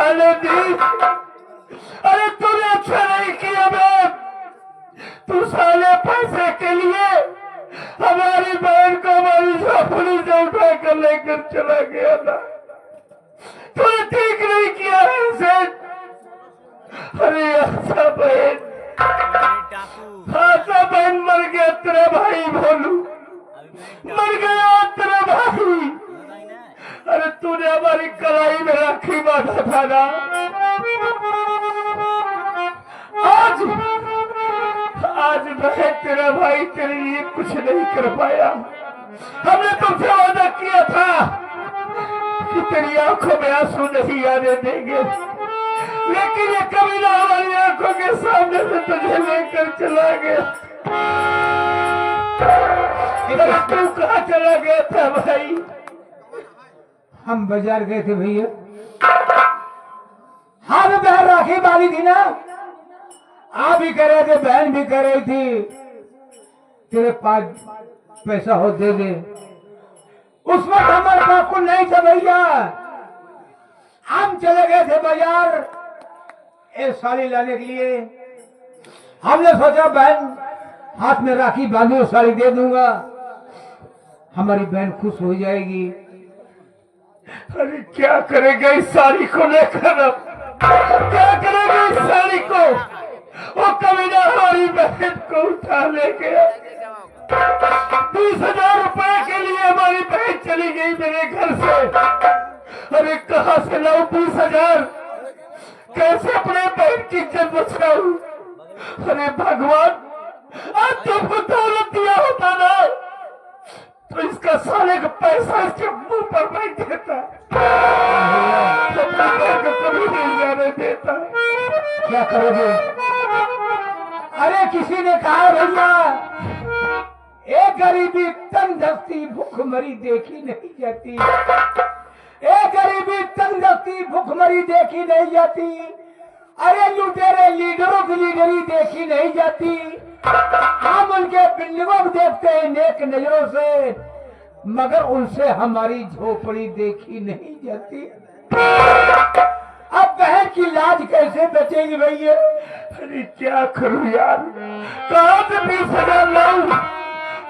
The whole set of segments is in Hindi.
साले दी। अरे तूने अच्छा नहीं किया बे, तू साले पैसे के लिए हमारी बहन को हमारी झोपड़ी से उठा कर लेकर चला गया था। तूने ठीक नहीं किया ऐसे। अरे आशा बहन, आशा बहन मर गया तेरा भाई भोलू, मर गया तेरा भाई। अरे तूने हमारी कलाई में राखी बांधा था ना। आज मैं तेरा भाई तेरे लिए कुछ नहीं कर पाया। हमने तुमसे वादा किया था कि तेरी आंखों में आंसू नहीं आने देंगे, लेकिन ये कमीना हमारी आंखों के सामने से तुझे लेकर चला गया। तू कहाँ चला गया था भाई? हम बाजार गए थे भैया। हाँ तो बहन राखी बांधी थी ना, आप भी कह रहे थे, बहन भी कह रही थी तेरे पास पैसा हो दे दे। उस वक्त हमारे पास कुछ नहीं था भैया। हम चले गए थे बाजार एक साड़ी लाने के लिए। हमने सोचा बहन हाथ में राखी बांधी, साड़ी दे दूंगा, हमारी बहन खुश हो जाएगी। अरे क्या करेगा इस साड़ी को लेकर? अब क्या करेगा इस साड़ी को? वो कमीना हमारी बहन को उठा ले गया। 20,000 रुपए के लिए हमारी बहन चली गई मेरे घर से। अरे कहाँ से लाऊं 20,000? कैसे अपने बहन की इज्जत बचाऊं? अरे भगवान, आज तुमको दौलत दिया होता ना तो इसका साले का पैसा इसके मुंह पर नहीं देता, तो कभी नहीं जाने देता। क्या करोगे? अरे किसी ने कहा भैया, एक गरीबी तंगदस्ती भूखमरी देखी नहीं जाती। एक गरीबी तंगदस्ती भूखमरी देखी नहीं जाती। अरे लुटेरे लीडरों की लीडरी देखी नहीं जाती। हम उनके बिल्डिंगों को देखते हैं नेक नजरों से, मगर उनसे हमारी झोपड़ी देखी नहीं जाती। अब बहन की लाज कैसे बचेगी भैया? अरे क्या करूं यार, कहाँ से 20,000 लाऊं?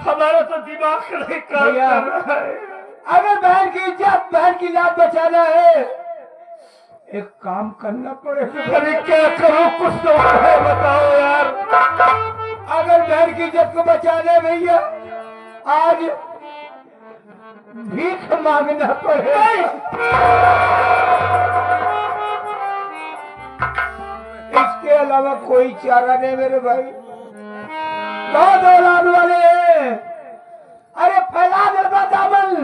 हमारा तो दिमाग नहीं काम कर रहा है। अगर बहन की इज्जत, बहन की लाज बचाना है, एक काम करना पड़ेगा। अरे क्या करूं, कुछ तो है बताओ यार। अगर बहन की इज्जत को बचाना है भैया, आज भीख मांगना पड़ेगा। इसके अलावा कोई चारा नहीं मेरे भाई। बहुत औलाद वाले हैं। अरे फैला दे दामन,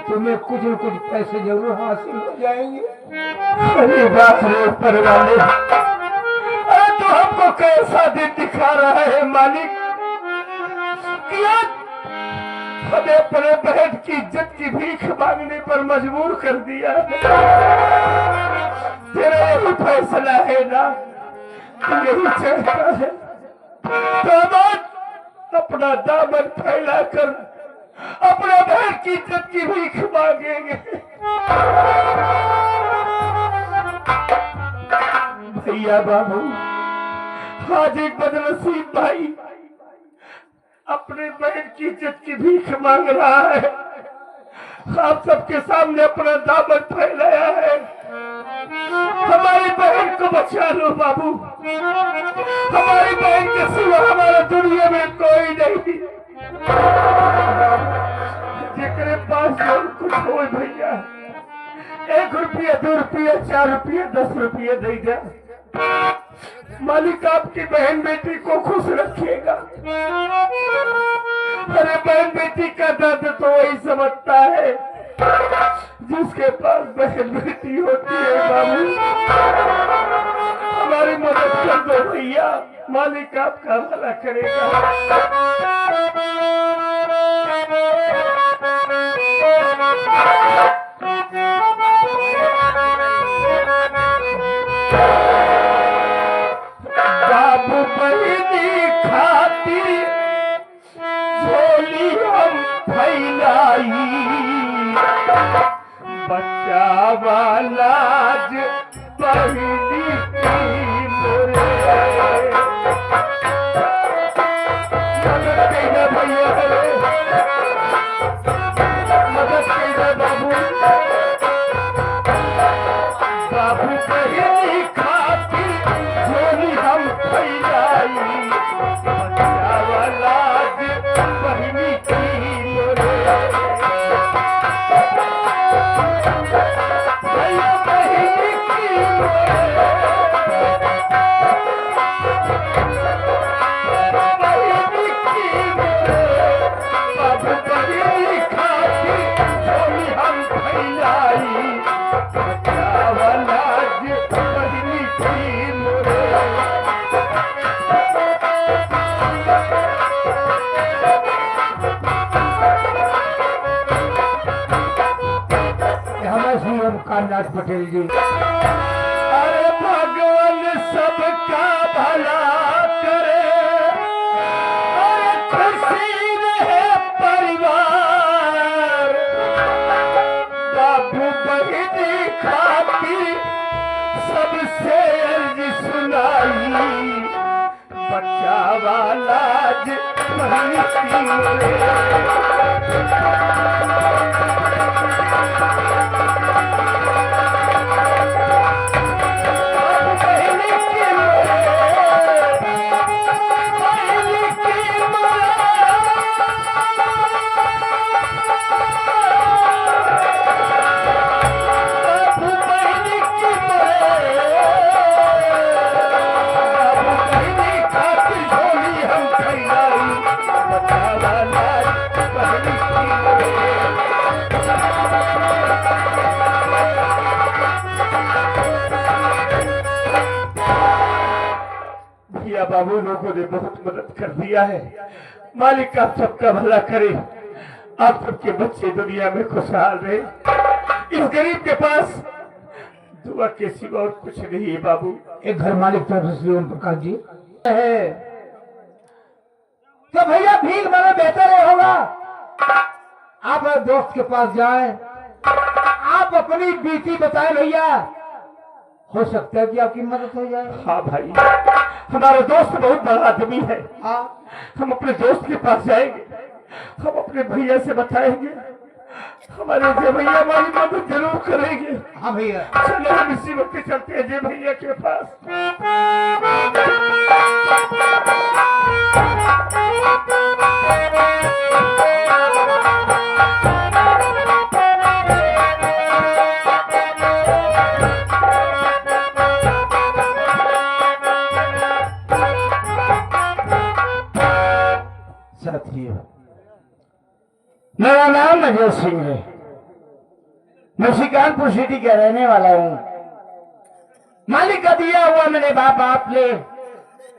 तुम्हें कुछ न कुछ पैसे जरूर हासिल हो जाएंगे। अरे बाप रे ऊपर वाले, अरे तो हमको कैसा दिन दिखा रहा है मालिक? क्या हमें अपने बहन की इज्जत की भीख मांगने पर मजबूर कर दिया। तेरा यही फैसला है ना, यही चाहता है तो हम अपना दामन फैलाकर अपने बहन की इज्जत की भीख मांगेंगे। भैया बाबू, आज एक बदनसीब भाई अपने बहन की इज्जत की भीख मांग रहा है। आप सबके सामने अपना दामन फैलाया है। हमारी बहन को बचा लो बाबू, हमारी बहन के सिवा हमारा दुनिया में कोई नहीं। जेकरे पास जो कुछ हो भैया, 1 रुपया 2 रुपया 4 रुपया 10 रुपया दे दे, मालिक आपकी बहन बेटी को खुश रखिएगा। अरे बहन बेटी का दर्द तो वही समझता है जिसके पास बहन बेटी होती है। बाबू हमारी मदद कर दो भैया, मालिक आपका भला करेगा। बाबू बहनी खाती झोली हम फैलाई, बच्चा बचावा लाज बहिनी की मोरे मदद कइना भैया मदद कइना बाबू बाबू बहिनी खातिर झोली हम फैलाई बचावा लाज बहिनी की मोरे भैया बहिनी की मोरे बहिनी की मोरे बाबू बहिनी खातिर झोली हम फैलाई बचावा लाज बहिनी की मोरे हमारे सीएम कामनाथ पटेल जी। अरे भगवान सबका भला करे अरे खुशी रहे परिवार बाबू बहिनी खातिर सबसे अर्ज सुनाई बचावा लाज बहिनी की मोरे भैया बाबू लोगों ने बहुत मदद कर दिया है। मालिक आप सबका भला करे, आप सबके बच्चे दुनिया में खुशहाल रहे। इस गरीब के पास दुआ के सिवा और कुछ नहीं है बाबू। एक घर मालिक तरफ से ओम प्रकाश जी है तो भैया भीख मांगे बेहतर ये होगा आप दोस्त के पास जाएं, आप अपनी बीती बताएं भैया, हो सकता है कि आपकी मदद हो जाए। हाँ भाई, हमारा दोस्त बहुत बड़ा आदमी है। हाँ हम अपने दोस्त के पास जाएंगे, हम अपने भैया से बताएंगे, हमारे जय भैया हमारी मदद जरूर करेंगे। हाँ भैया चलो हम इसी वक्त चलते हैं जय भैया के पास। साथियों, मेरा नाम अजय सिंह है, मैं शिकारपुर सिटी का रहने वाला हूँ। मालिक का दिया हुआ मेरे बाप बाप ने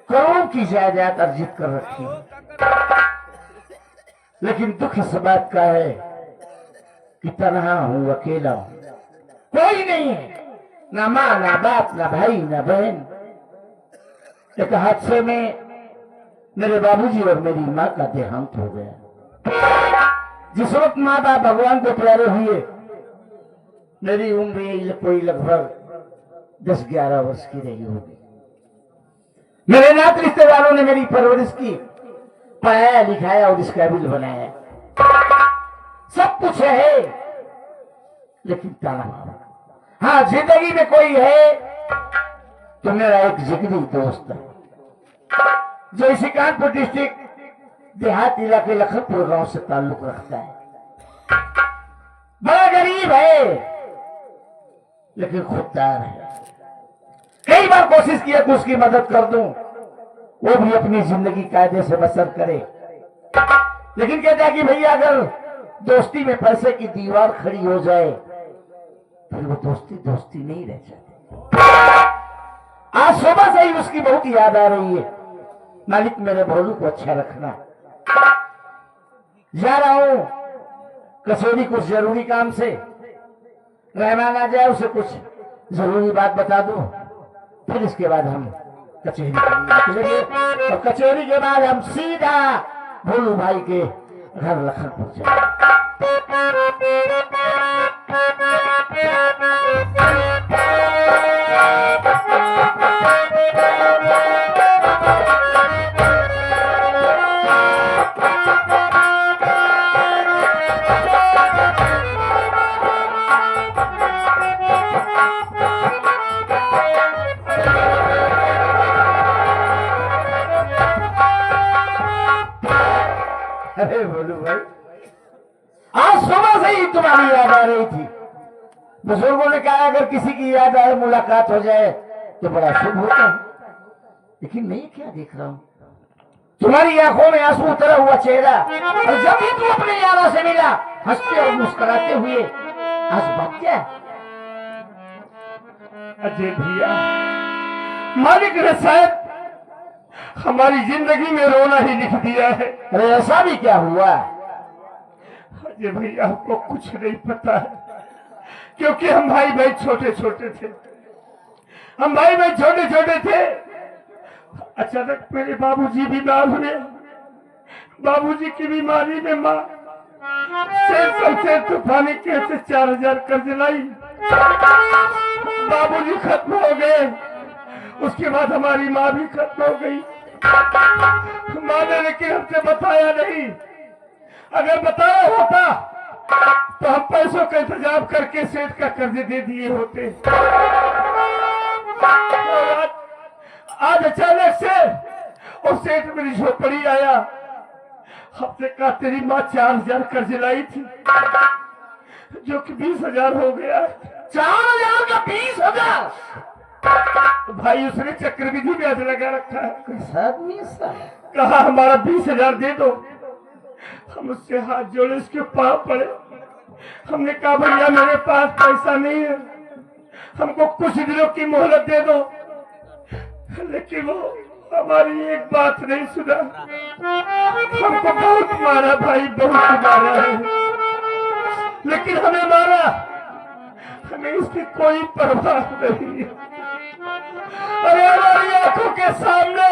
करोड़ों की जायदाद अर्जित कर रखी है, लेकिन दुख इस बात का है कि तन्हा हूँ, अकेला हूँ, कोई नहीं है, ना माँ ना बाप ना भाई ना बहन। एक हादसे में मेरे बाबूजी और मेरी माँ का देहांत हो गया। जिस वक्त माँ बाप भगवान को प्यारे हुए, मेरी उम्र कोई लगभग 10-11 वर्ष की रही होगी। मेरे नात रिश्तेदारों ने मेरी परवरिश की, पढ़ाया लिखाया और इस काबिल बनाया, सब कुछ है, लेकिन ताना। हाँ, जिंदगी में कोई है तो मेरा एक जिगरी दोस्त है जो इसी कानपुर डिस्ट्रिक्ट देहात इलाके लखनपुर गांव से ताल्लुक रखता है। बड़ा गरीब है लेकिन खुददार है। कई बार कोशिश किया कि उसकी मदद कर दूं, वो भी अपनी जिंदगी कायदे से बसर करे, लेकिन कहता है कि भैया अगर दोस्ती में पैसे की दीवार खड़ी हो जाए फिर वो दोस्ती दोस्ती नहीं रह जाती। आज सुबह से ही उसकी बहुत याद आ रही है। मालिक मेरे भोलू को अच्छा रखना। जा रहा हूं कचौरी कुछ जरूरी काम से, मेहमान आ जाए उसे कुछ जरूरी बात बता दो, फिर इसके बाद हम कचौरी करेंगे और कचौरी के बाद हम सीधा भोलू भाई के घर लखनपुर जाएंगे। अरे बोलू भाई, आज सुबह से ही तुम्हारी याद आ रही थी। बुजुर्गों ने कहा अगर किसी की याद आए, मुलाकात हो जाए तो बड़ा शुभ होता है। लेकिन मैं क्या देख रहा हूँ, तुम्हारी आंखों में आंसू उतरा हुआ चेहरा, और जब भी तू अपने यारा से मिला हंसते और मुस्कुराते हुए, आज बात क्या है? अजय भैया, मालिक ने शायद हमारी जिंदगी में रोना ही लिख दिया है। अरे ऐसा भी क्या हुआ? अजय भैया, हमको कुछ नहीं पता है, क्योंकि हम भाई भाई छोटे छोटे थे। हम भाई भाई छोटे छोटे थे। अचानक मेरे बाबूजी बीमार हुए। बाबूजी की बीमारी में माँ से तूफानी कैसे 4000 कर्ज लाई। बाबूजी खत्म हो गए। उसके बाद हमारी माँ भी खत्म हो गई। माँ ने लेकिन हमसे बताया नहीं। अगर बताया होता तो हम पैसों का इंतजाम करके सेठ का कर्ज दे दिए होते। आज अचानक से और सेठ मेरी झोपड़ी आया। हमने कहा तेरी माँ 4000 कर्ज लाई थी, जो कि 20,000 हो गया। 4000 का 20,000? भाई उसने चक्रवृद्धि ब्याज लगा रखा है। कैसा कहा हमारा 20,000 दे दो। हम उससे हाथ जोड़े, उसके पांव पड़े। हमने कहा भैया मेरे पास पैसा नहीं है, हमको कुछ दिनों की मोहलत दे दो। लेकिन वो हमारी एक बात नहीं सुना। हमको बहुत मारा भाई, बहुत मारा है। लेकिन हमें मारा, हमें इसकी कोई परवाह नहीं। अरे हमारी आंखों के सामने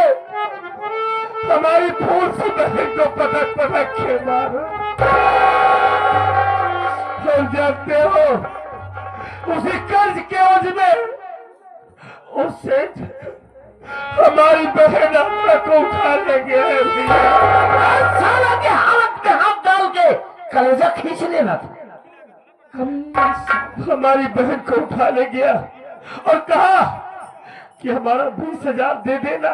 हमारी फूल सी बहन को पटक पटक के मारा। तुम जानते हो उसी कर्ज के उज में उस सेठ हमारी बहन अपना को उठा ले गया है। साला के हालत में हाथ डाल के कलेजा खींच लेना था। हमारी बहन को उठा ले गया और कहा कि हमारा 20,000 दे देना,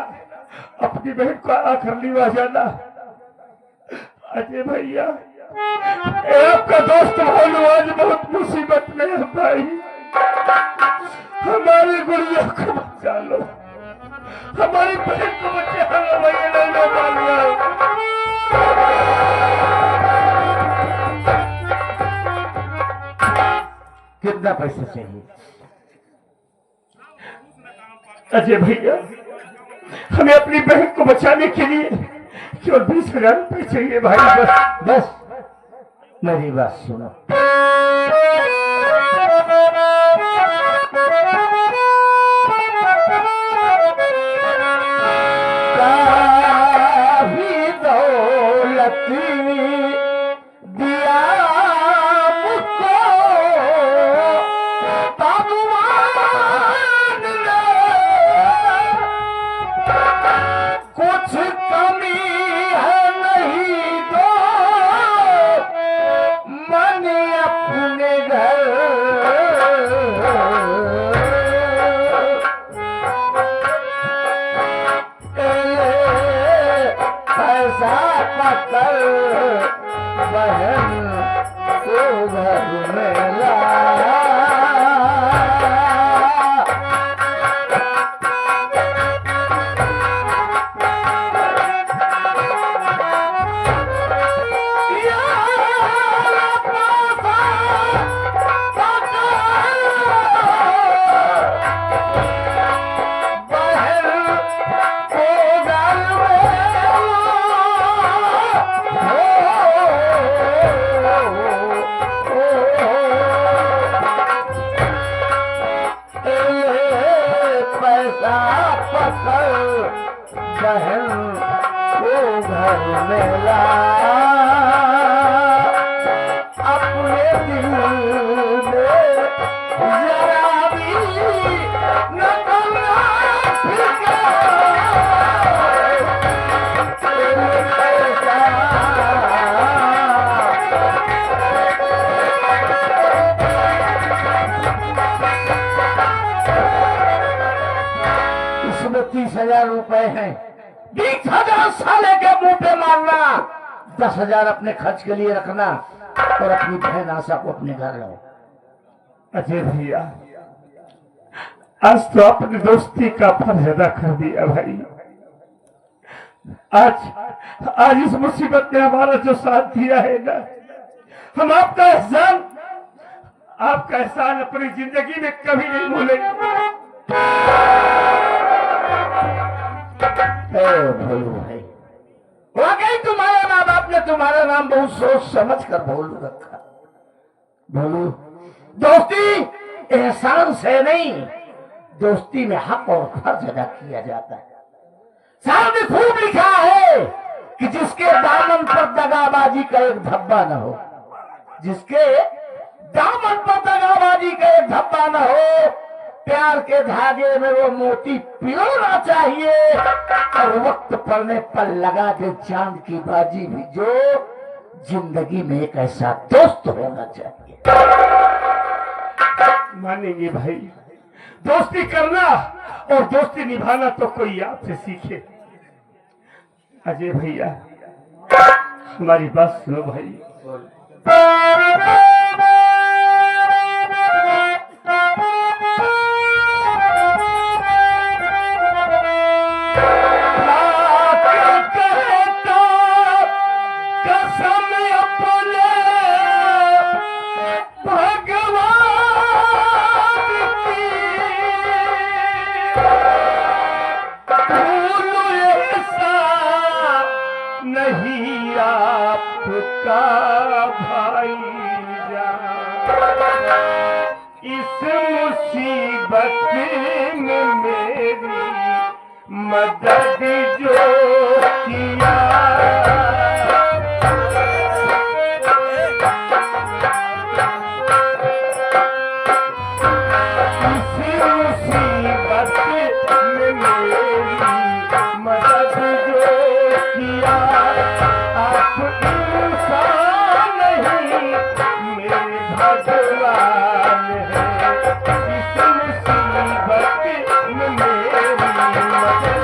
अपनी बहन को आकर लिवा जाना। अजय भैया, आपका दोस्त भानु आज बहुत मुसीबत में है भाई। हमारी गुड़िया को बचा लो, हमारी बहन को बचा लो भैया। नहीं मानिया। कितना पैसा चाहिए? अजय भैया, हमें अपनी बहन को बचाने के लिए केवल 20,000 रुपए चाहिए भाई। बस मेरी बात सुनो। काफी दौलत दिया मुझको भगवान ने, कुछ कमी है नहीं तो मन अपने घर। पैसा पकड़ बहन को घर में ला। 20,000 रुपए हैं। 20,000 साले के मुंह पे मारना, 10,000 अपने खर्च के लिए रखना और अपनी बहन आशा को अपने घर लाओ। अजय भैया, आज तो अपनी दोस्ती का फर्ज अदा कर दिया भाई। आज इस मुसीबत ने हमारा जो साथ दिया है ना, हम आपका एहसान अपनी जिंदगी में कभी नहीं भूलेंगे। भोलू भाई, वाकई तुम्हारे माँ बाप ने तुम्हारा नाम बहुत सोच समझ कर भोलू रखा। भोलू, दोस्ती एहसान से नहीं, दोस्ती में हक और फर्ज अदा किया जाता है। साहब ने खूब लिखा है कि जिसके दामन पर दगाबाजी का एक धब्बा न हो, जिसके दामन पर दगाबाजी का एक धब्बा न हो, प्यार के धागे में वो मोती पिरोना चाहिए और वक्त पड़ने पर लगा दे चांद की बाजी भी। जो जिंदगी में एक ऐसा दोस्त होना चाहिए। मानेंगे भाई, दोस्ती करना और दोस्ती निभाना तो कोई आपसे सीखे। अजय भैया, हमारी बात सुनो भाई। नहीं आपका भाई इस मुसीबत में मेरी मदद जो किया, इस मुसीबत में मेरी मदद जो किया। आप इंसान नहीं मेरे भगवान हैं, इस मुसीबत में मेरी मदद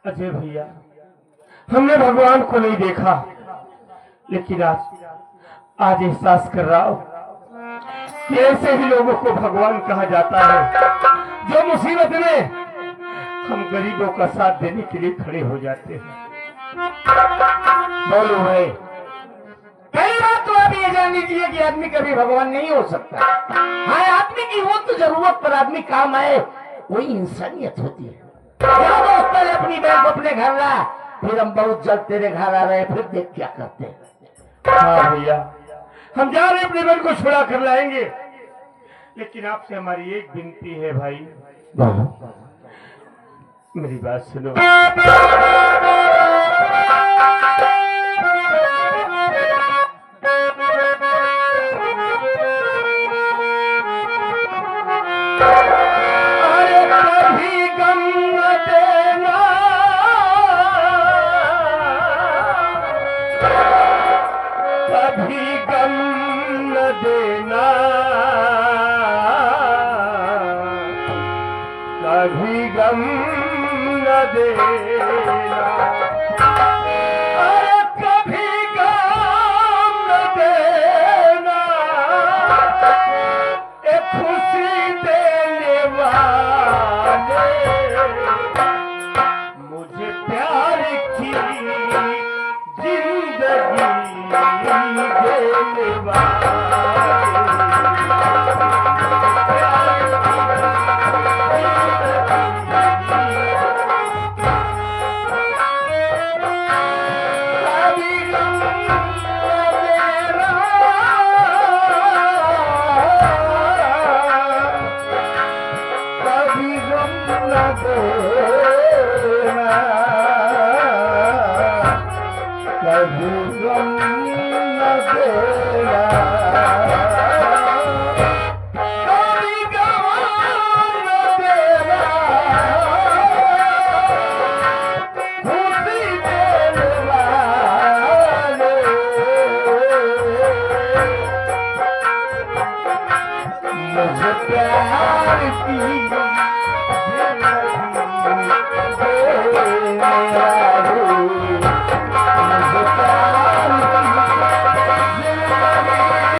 अजय भैया, हमने भगवान को नहीं देखा, लेकिन आज एहसास कर रहा हूं कि ऐसे ही लोगों को भगवान कहा जाता है, जो मुसीबत में हम गरीबों का साथ देने के लिए खड़े हो जाते हैं। बोलो भाई, पहली बात तो आप ये जान लीजिए कि आदमी कभी भगवान नहीं हो सकता। हाँ, आदमी की वो तो जरूरत पर आदमी काम आए, वही इंसानियत होती है। दोस्त पहले अपनी बहन को अपने घर ला, फिर हम बहुत जल्द तेरे घर आ रहे, फिर देख क्या करते हैं। हाँ भैया, हम जा रहे अपनी बहन को छुड़ा कर लाएंगे, लेकिन आपसे हमारी एक विनती है भाई। मेरी बात सुनो। कभी गम न देना, अरे कभी गम न देना, एक खुशी देने वाले, मुझे प्यार की जिंदगी देने वाले। प्यार पिया